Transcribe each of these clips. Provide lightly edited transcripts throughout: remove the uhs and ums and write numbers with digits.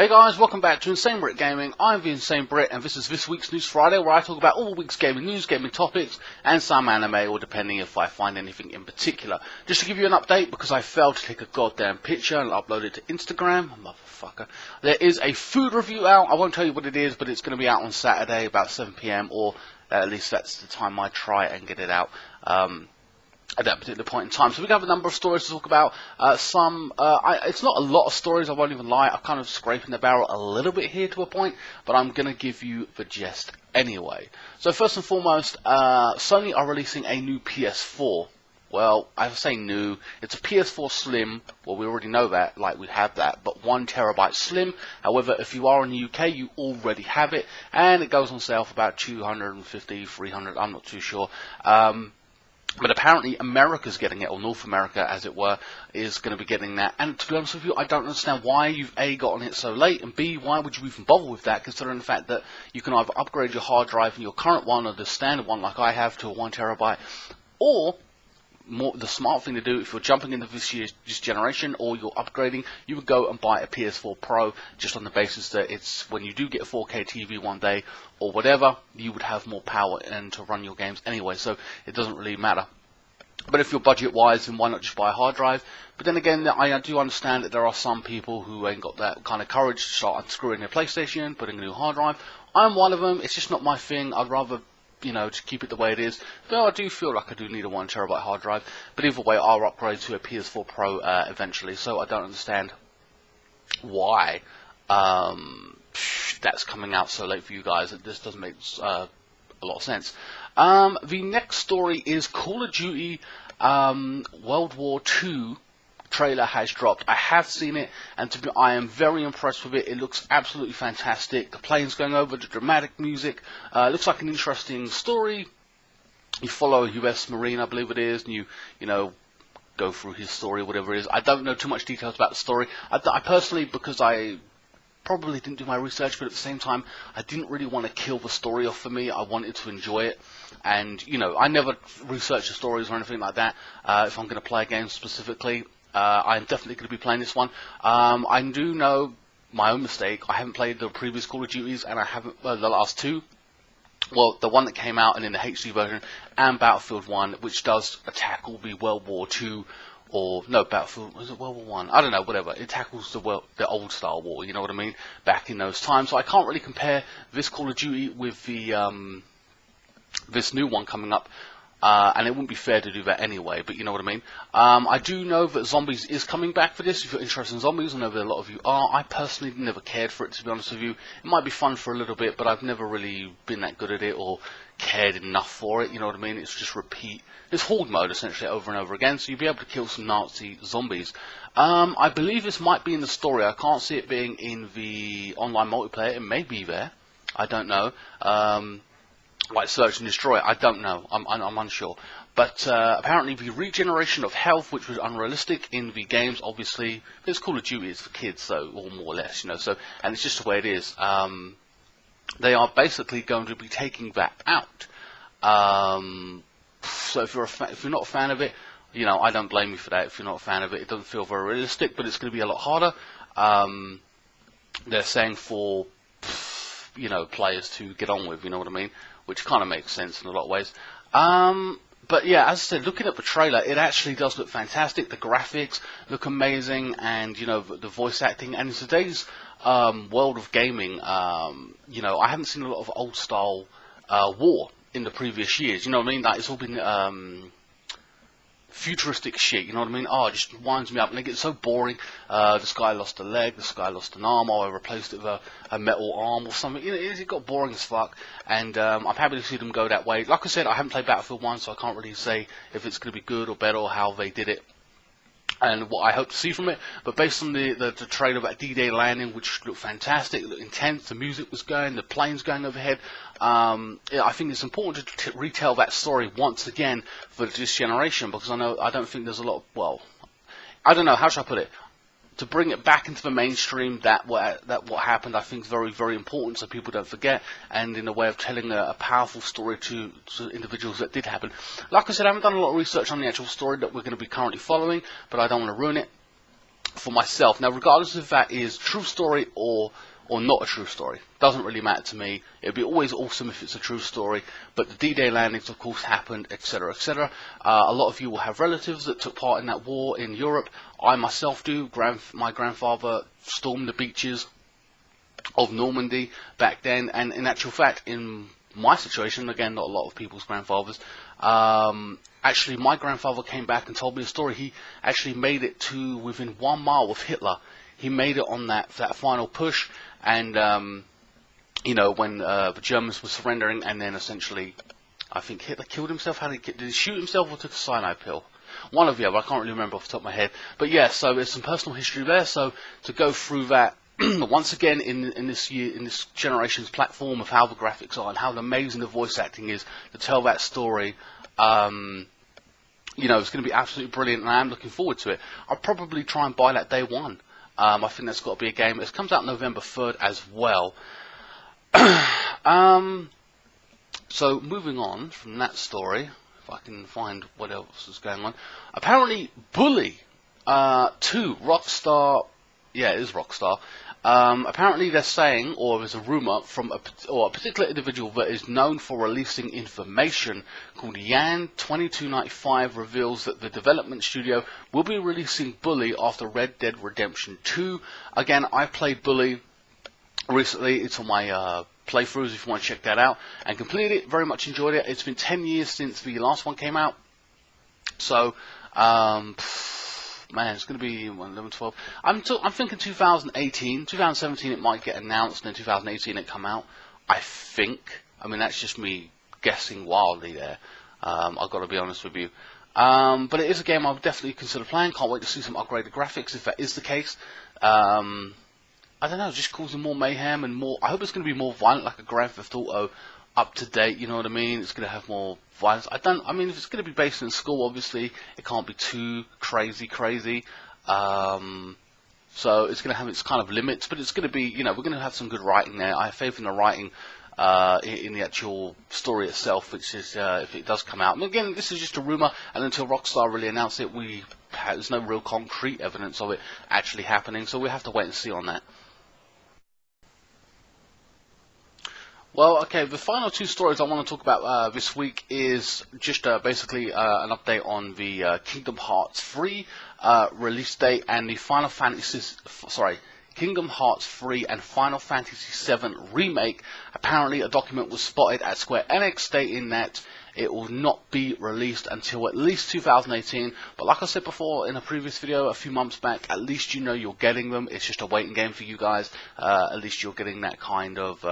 guys, welcome back to INSANEBRIT Gaming. I'm the INSANEBRIT, and this is this week's News Friday, where I talk about all the week's gaming news, gaming topics, and some anime, or depending if I find anything in particular. Just to give you an update, because I failed to take a goddamn picture and upload it to Instagram, motherfucker. There is a food review out. I won't tell you what it is, but it's going to be out on Saturday about 7 PM, or at least that's the time I try and get it out. At that particular point in time. So we have a number of stories to talk about. It's not a lot of stories, I won't even lie. I'm kind of scraping the barrel a little bit here to a point, but I'm going to give you the gist anyway. So first and foremost, Sony are releasing a new PS4. Well, I say new, it's a PS4 Slim. Well, we already know that, like we have that, but 1 terabyte Slim. However, if you are in the UK, you already have it, and it goes on sale for about 250, 300, I'm not too sure. But apparently America's getting it, or North America as it were, is going to be getting that. And to be honest with you, I don't understand why you've A, gotten it so late, and B, why would you even bother with that, considering the fact that you can either upgrade your hard drive from your current one, or the standard one like I have, to a 1 terabyte, or the smart thing to do, if you're jumping into this generation, or you're upgrading, you would go and buy a PS4 Pro, just on the basis that it's, when you do get a 4K TV one day, or whatever, you would have more power and to run your games anyway, so it doesn't really matter. But if you're budget wise, then why not just buy a hard drive? But then again, I do understand that there are some people who ain't got that kind of courage to start unscrewing their PlayStation, putting a new hard drive. I'm one of them. It's just not my thing. I'd rather, you know, to keep it the way it is. Though I do feel like I do need a 1 terabyte hard drive. But either way, I'll upgrade to a PS4 Pro eventually. So I don't understand why that's coming out so late for you guys. This doesn't make a lot of sense. The next story is Call of Duty World War II trailer has dropped. I have seen it, and I am very impressed with it. It looks absolutely fantastic. The planes going over, the dramatic music. Looks like an interesting story. You follow a US Marine, I believe it is, and you know, go through his story, whatever it is. I don't know too much details about the story. I personally, because I probably didn't do my research, but at the same time, I didn't really want to kill the story off for me. I wanted to enjoy it. And, you know, I never research the stories or anything like that if I'm going to play a game specifically. I'm definitely going to be playing this one. I do know my own mistake. I haven't played the previous Call of Duties, and I haven't the last two. Well, the one that came out and in the HD version, and Battlefield 1, which does tackle the World War II, or no, Battlefield, was it World War 1? I don't know, whatever. It tackles the old style war, you know what I mean? Back in those times. So I can't really compare this Call of Duty with the this new one coming up. And it wouldn't be fair to do that anyway, but you know what I mean. I do know that Zombies is coming back for this. If you're interested in Zombies, I know that a lot of you are. I personally never cared for it, to be honest with you. It might be fun for a little bit, but I've never really been that good at it or cared enough for it, you know what I mean. It's just repeat. It's horde mode, essentially, over and over again, so you'll be able to kill some Nazi zombies. I believe this might be in the story. I can't see it being in the online multiplayer. It may be there. I don't know. Like search and destroy, I don't know, I'm unsure. But apparently the regeneration of health, which was unrealistic in the games, obviously, it's Call of Duty, it's for kids, so, or more or less, you know, so, and it's just the way it is. They are basically going to be taking that out. So if you're not a fan of it, you know, I don't blame you for that. If you're not a fan of it, it doesn't feel very realistic, but it's going to be a lot harder. They're saying for, you know, players to get on with, you know what I mean? Which kind of makes sense in a lot of ways. But yeah, as I said, looking at the trailer, it actually does look fantastic. The graphics look amazing, and you know, the voice acting. And in today's world of gaming, you know, I haven't seen a lot of old style war in the previous years. You know what I mean? Like, it's all been futuristic shit, you know what I mean? Oh, it just winds me up, and it gets so boring. This guy lost a leg, this guy lost an arm, or I replaced it with a metal arm or something. You know, it got boring as fuck, and I'm happy to see them go that way. Like I said, I haven't played Battlefield 1, so I can't really say if it's going to be good or better, or how they did it, and what I hope to see from it. But based on the trailer about D-Day landing, which looked fantastic, it looked intense, the music was going, the planes going overhead, yeah, I think it's important to retell that story once again for this generation, because I don't think there's a lot of, well, I don't know, how should I put it? To bring it back into the mainstream, that what happened, I think is very, very important, so people don't forget, and in a way of telling a powerful story to individuals that did happen. Like I said, I haven't done a lot of research on the actual story that we're going to be currently following, but I don't want to ruin it. for myself. Now, regardless if that is true story or not a true story, doesn't really matter to me. It'd be always awesome if it's a true story, but the D-Day landings, of course, happened, etc., etc. A lot of you will have relatives that took part in that war in Europe. I myself do. My grandfather stormed the beaches of Normandy back then, and in actual fact, in my situation, again, not a lot of people's grandfathers, actually, my grandfather came back and told me a story. He actually made it to within 1 mile of Hitler. He made it on that final push, and you know, when the Germans were surrendering, and then essentially, I think Hitler killed himself. Did he shoot himself or took a cyanide pill? One of the other. I can't really remember off the top of my head. But yeah, so there's some personal history there. So to go through that once again in this generation's platform of how the graphics are and how amazing the voice acting is to tell that story. You know, it's going to be absolutely brilliant, and I am looking forward to it. I'll probably try and buy that day one. I think that's got to be a game. It comes out November 3rd as well. So moving on from that story, if I can find what else is going on. Apparently, Bully 2, Rockstar. Yeah, it is Rockstar. Apparently they're saying, or there's a rumor from a particular individual that is known for releasing information called Yan2295 reveals that the development studio will be releasing Bully after Red Dead Redemption 2. Again, I played Bully recently. It's on my playthroughs if you want to check that out, and completed it. Very much enjoyed it. It's been 10 years since the last one came out, so man, it's going to be 11, 12. I'm thinking 2018, 2017 it might get announced, and in 2018 it come out. I think. I mean, that's just me guessing wildly there. I've got to be honest with you. But it is a game I would definitely consider playing. Can't wait to see some upgraded graphics if that is the case. I don't know, just causing more mayhem and more. I hope it's going to be more violent, like a Grand Theft Auto, up to date. You know what I mean? It's going to have more violence. I mean, if it's going to be based in school, obviously it can't be too crazy. So it's going to have its kind of limits, but it's going to be, you know, we're going to have some good writing there. I have faith in the writing in the actual story itself, which is if it does come out. And again, this is just a rumor, and until Rockstar really announce it, there's no real concrete evidence of it actually happening. So we have to wait and see on that. Well, okay, the final two stories I want to talk about this week is just basically an update on the Kingdom Hearts 3 release date and the Kingdom Hearts 3 and Final Fantasy VII Remake. Apparently, a document was spotted at Square Enix stating that it will not be released until at least 2018. But like I said before in a previous video a few months back, at least you know you're getting them. It's just a waiting game for you guys. At least you're getting that kind of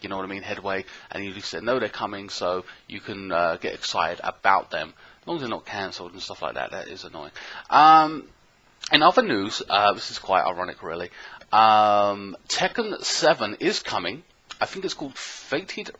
you know what I mean, headway, and you at least know they're coming, so you can get excited about them. As long as they're not cancelled and stuff like that, that is annoying. In other news, this is quite ironic really, Tekken 7 is coming. I think it's called Fated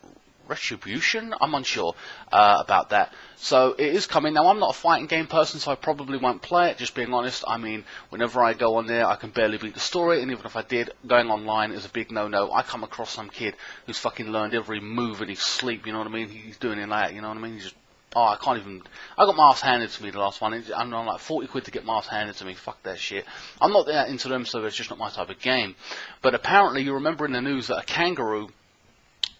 Retribution. I'm unsure about that. So it is coming. Now, I'm not a fighting game person, so I probably won't play it, just being honest. I mean, whenever I go on there, I can barely beat the story, and even if I did, going online is a big no-no. I come across some kid who's fucking learned every move in his sleep, you know what I mean? He's doing it like that, you know what I mean? He's just, oh, I can't even, I got my ass handed to me the last one. I'm on like 40 quid to get my ass handed to me. Fuck that shit. I'm not that into them, so it's just not my type of game. But apparently, you remember in the news that a kangaroo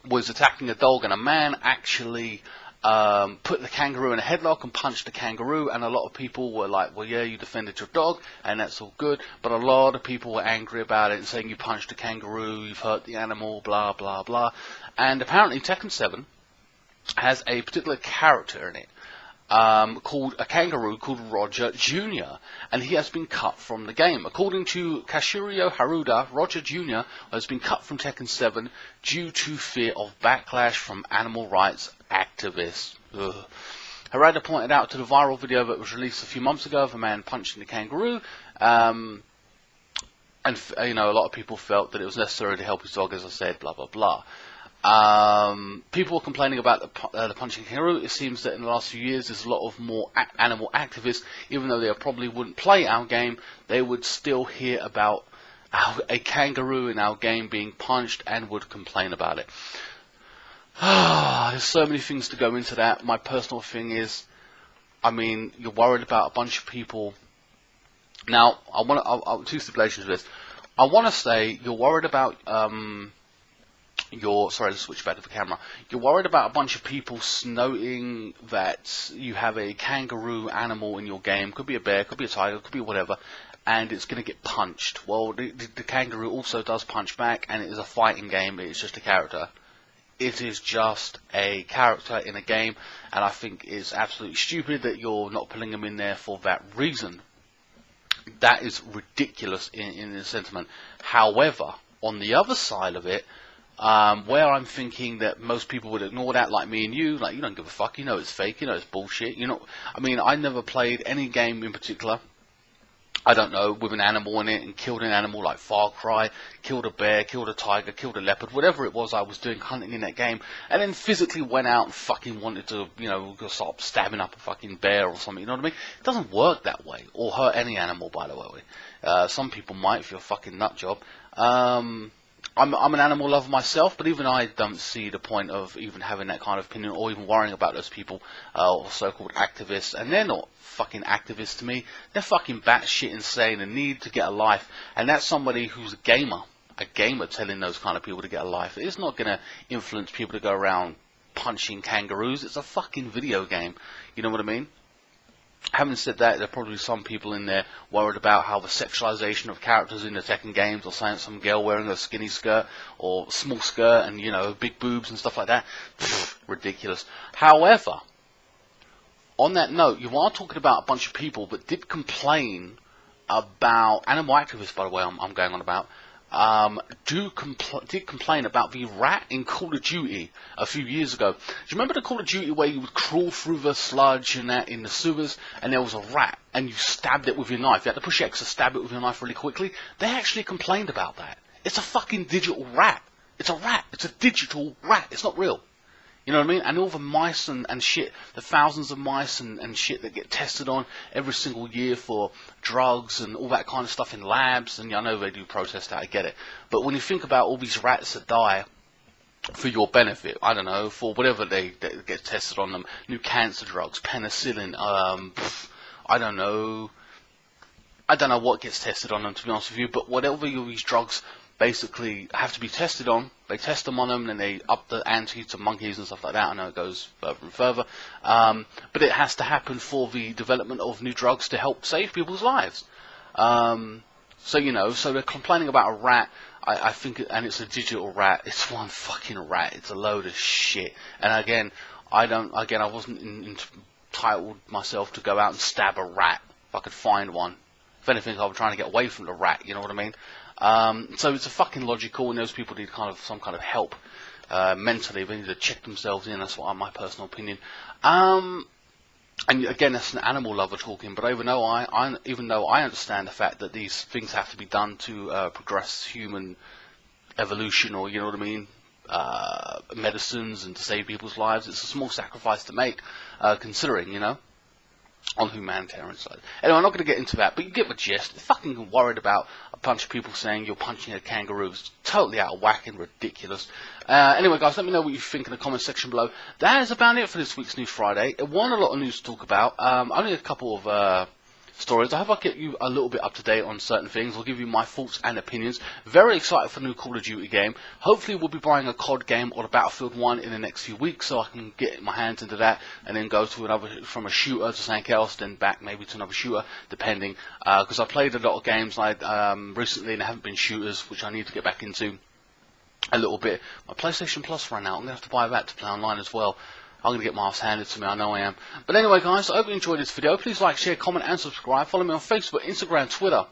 was attacking a dog, and a man actually put the kangaroo in a headlock and punched the kangaroo, and a lot of people were like, well, yeah, you defended your dog, and that's all good, but a lot of people were angry about it and saying you punched the kangaroo, you've hurt the animal, blah, blah, blah. And apparently Tekken 7 has a particular character in it, called a kangaroo called Roger Jr., and he has been cut from the game. According to Kashiro Haruda, Roger Jr. has been cut from Tekken 7 due to fear of backlash from animal rights activists. Ugh. Haruda pointed out to the viral video that was released a few months ago of a man punching the kangaroo, and you know, a lot of people felt that it was necessary to help his dog, as I said, blah blah blah. People were complaining about the punching kangaroo. It seems that in the last few years there's a lot of more animal activists, even though they probably wouldn't play our game, they would still hear about a kangaroo in our game being punched and would complain about it. There's so many things to go into that. My personal thing is, I mean, you're worried about a bunch of people Now, I'll two stipulations with this. I want to say you're worried about sorry, let's switch back to the camera. You're worried about a bunch of people noting that you have a kangaroo animal in your game. Could be a bear, could be a tiger, could be whatever, and it's going to get punched. Well, the kangaroo also does punch back, and it is a fighting game. It's just a character. It is just a character in a game, and I think it's absolutely stupid that you're not putting them in there for that reason. That is ridiculous in the sentiment. However, on the other side of it, where I'm thinking that most people would ignore that, like me and you, like, you don't give a fuck, you know it's fake, you know it's bullshit, you know. I mean, I never played any game in particular, I don't know, with an animal in it and killed an animal like Far Cry, killed a bear, killed a tiger, killed a leopard, whatever it was I was doing hunting in that game, and then physically went out and fucking wanted to, you know, start stabbing up a fucking bear or something, you know what I mean? It doesn't work that way, or hurt any animal, by the way. Some people might if you're a fucking nut job. I'm an animal lover myself, but even I don't see the point of even having that kind of opinion or even worrying about those people, or so-called activists. And they're not fucking activists to me. They're fucking batshit insane and need to get a life. And that's somebody who's a gamer telling those kind of people to get a life. It's not going to influence people to go around punching kangaroos. It's a fucking video game. You know what I mean? Having said that, there are probably some people in there worried about how the sexualization of characters in the Tekken games, or saying some girl wearing a skinny skirt or small skirt and, you know, big boobs and stuff like that. Pfft, ridiculous. However, on that note, you are talking about a bunch of people that did complain about, animal activists, by the way, I'm going on about, did complain about the rat in Call of Duty a few years ago. Do you remember the Call of Duty where you would crawl through the sludge and that in the sewers, and there was a rat, and you stabbed it with your knife? You had to push X to stab it with your knife really quickly. They actually complained about that. It's a fucking digital rat. It's a rat. It's a digital rat. It's not real. You know what I mean? And all the mice and shit, the thousands of mice and shit that get tested on every single year for drugs and all that kind of stuff in labs, and I know they do protest that, I get it. But when you think about all these rats that die for your benefit, I don't know, for whatever they get tested on them, new cancer drugs, penicillin, I don't know what gets tested on them, to be honest with you, but whatever these drugs basically have to be tested on, they test them on them, and they up the ante to monkeys and stuff like that. I know it goes further and further, but it has to happen for the development of new drugs to help save people's lives. So, you know, so they're complaining about a rat, I think, and it's a digital rat. It's one fucking rat. It's a load of shit. And again, I wasn't entitled myself to go out and stab a rat if I could find one. If anything, I was trying to get away from the rat, you know what I mean? So it's a fucking logical, and those people need some kind of help mentally. They need to check themselves in. That's my personal opinion. And again, that's an animal lover talking. But even though I understand the fact that these things have to be done to progress human evolution, or, you know what I mean, medicines, and to save people's lives, it's a small sacrifice to make, considering, you know, on the humanitarian side. Anyway, I'm not going to get into that, but you get the gist. Fucking worried about a bunch of people saying you're punching a kangaroo. It's totally out of whack and ridiculous. Anyway, guys, let me know what you think in the comment section below. That is about it for this week's News Friday. It wasn't a lot of news to talk about. Only a couple of stories. I hope I get you a little bit up to date on certain things. I'll give you my thoughts and opinions. Very excited for the new Call of Duty game. Hopefully we'll be buying a COD game or a Battlefield 1 in the next few weeks, so I can get my hands into that and then go to another, from a shooter to something else, then back maybe to another shooter, depending. Because I played a lot of games recently and they haven't been shooters, which I need to get back into a little bit. My PlayStation Plus ran out. I'm going to have to buy that to play online as well. I'm going to get my ass handed to me, I know I am. But anyway, guys, I hope you enjoyed this video. Please like, share, comment, and subscribe. Follow me on Facebook, Instagram, Twitter.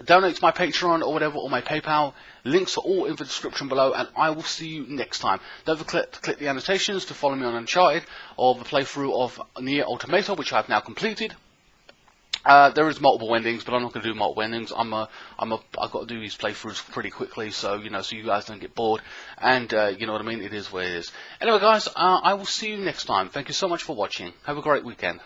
Donate to my Patreon or whatever, or my PayPal. Links are all in the description below, and I will see you next time. Don't forget to click the annotations to follow me on Uncharted, or the playthrough of Nier Automata, which I've now completed. There is multiple endings, but I'm not going to do multiple endings. I've got to do these playthroughs pretty quickly, so, you know, so you guys don't get bored. And, you know what I mean? It is what it is. Anyway, guys, I will see you next time. Thank you so much for watching. Have a great weekend.